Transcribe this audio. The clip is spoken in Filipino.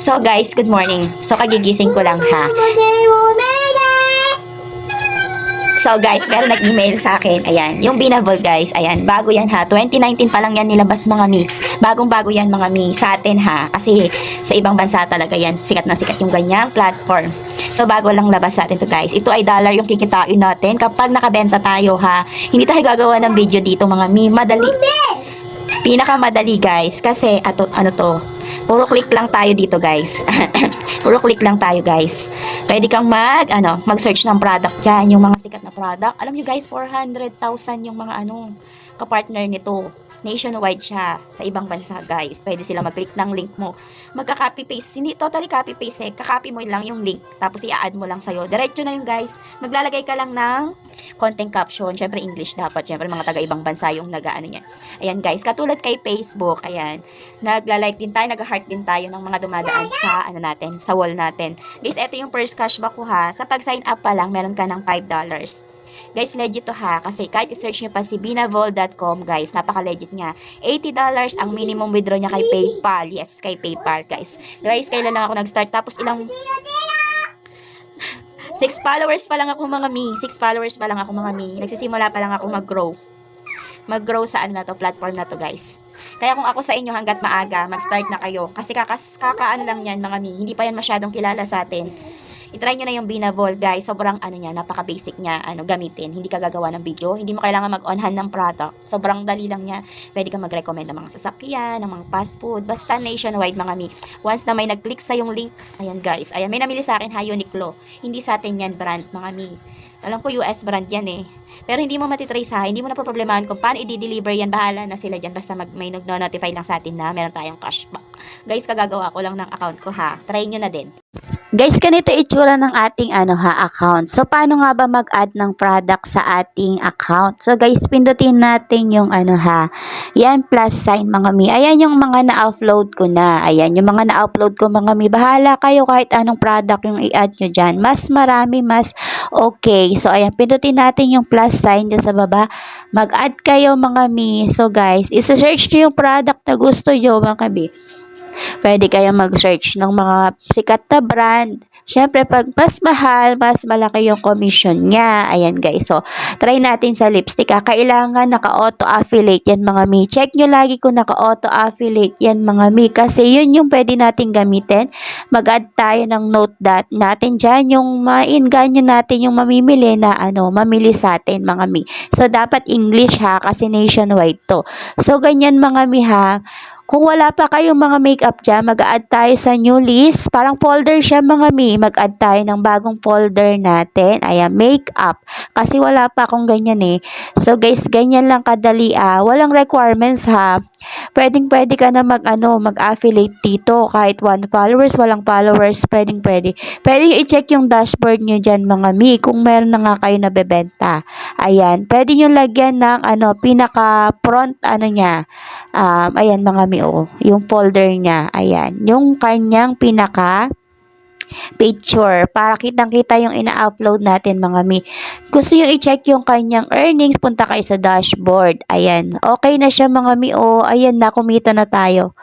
So guys, good morning. So kagigising ko lang ha. So guys, meron nag-email sa akin. Ayan, yung Binabol guys. Ayan, bago yan ha. 2019 pa lang yan nilabas mga mi. Bagong-bago yan mga mi sa atin ha. Kasi sa ibang bansa talaga yan. Sikat na sikat yung ganyang platform. So bago lang labas sa atin to guys. Ito ay dollar yung kikitain natin kapag nakabenta tayo ha. Hindi tayo gagawa ng video dito mga mi. Madali. Pinakamadali guys. Kasi ano to. Puro click lang tayo dito guys. Puro click lang tayo guys. Pwede kang mag-search ng product dyan. Yung mga sikat na product. Alam nyo guys, 400,000 yung mga kapartner nito. Nationwide siya sa ibang bansa guys. Pwede sila mag-click ng link mo. Magka-copy paste. Hindi totally copy paste eh. Kakopy mo lang yung link. Tapos i-add mo lang sa'yo. Diretso na yun guys. Maglalagay ka lang ng content caption. Syempre English dapat. Syempre mga taga-ibang bansa yung nag-ano niya. Ayan guys. Katulad kay Facebook. Ayan. Nagla-like din tayo. Nag-heart din tayo ng mga dumadaan sa natin. Sa wall natin. Guys, ito yung first cashback ko ha. Sa pag-sign up pa lang, meron ka ng $5. Guys, legit to ha. Kasi kahit i-search nyo pa si binavol.com, guys, napaka-legit nga. $80 ang minimum withdraw niya kay PayPal. Yes, kay PayPal, guys. Guys, kailan lang ako nag-start. Tapos 6 followers pa lang ako mga mi. 6 followers pa lang ako mga mi. Nagsisimula pa lang ako mag-grow. Mag-grow sa platform na to, guys. Kaya kung ako sa inyo hanggat maaga, mag-start na kayo. Kasi kakaano lang yan, mga mi. Hindi pa yan masyadong kilala sa atin. I-try nyo na yung Binavol, guys. Sobrang niya, napaka-basic niya, gamitin. Hindi ka gagawa ng video. Hindi mo kailangan mag-on-hand ng product. Sobrang dali lang niya. Pwede ka mag-recommend ng mga sasakyan, ng mga fast food. Basta nationwide, mga mi. Once na may nag-click sa yung link, ayan guys. Ayan, may namili sa akin ha, Uniqlo. Hindi sa atin yan brand, mga mi. Alam ko US brand yan eh. Pero hindi mo matitrace ha. Hindi mo na problemahan kung paano i-deliver yan. Bahala na sila dyan. Basta may nag-notify lang sa atin na meron tayong cashback. Guys, kagagawa ko lang ng account ko ha. Try nyo na din. Guys, ganito itsura ng ating account. So, paano nga ba mag-add ng product sa ating account? So, guys, pindutin natin yung yan, plus sign mga mi. Ayan yung mga na-upload ko na. Ayan, yung mga na-upload ko mga mi. Bahala kayo kahit anong product yung i-add nyo dyan. Mas marami, mas okay. So, ayan, pindutin natin yung plus sign dyan sa baba. Mag-add kayo mga mi. So, guys, isa-search nyo yung product na gusto nyo mga mi. Pwede kayong mag-search ng mga sikat na brand. Siyempre, pag mas mahal, mas malaki yung commission niya. Ayan guys. So, try natin sa lipstick. Kailangan naka-auto-affiliate yan mga mi. Check nyo lagi kung naka-auto-affiliate yan mga mi. Kasi yun yung pwede natin gamitin. Mag-add tayo ng note natin dyan. Yung ma-inganyo natin yung mamimili na mamili sa atin mga mi. So, dapat English ha. Kasi nationwide to. So, ganyan mga mi ha. Kung wala pa kayong mga makeup dyan, mag-add tayo sa new list. Parang folder siya mga mi. Mag-add tayo ng bagong folder natin. Ayan, makeup. Kasi wala pa akong ganyan eh. So guys, ganyan lang kadali Walang requirements ha. Pwede ka na mag-affiliate dito. Kahit 1 followers, walang followers, pwede. Pwede i-check yung dashboard nyo dyan mga mi. Kung meron na nga kayo nabebenta. Ayan, pwede nyo lagyan ng pinaka front niya. Ayan mga mi yung folder niya. Ayan, yung kanyang pinaka picture para kitang-kita yung ina-upload natin mga mi. Gusto yung i-check yung kanyang earnings, punta kayo sa dashboard. Ayan, okay na siya mga mi. Ayan na, kumita na tayo.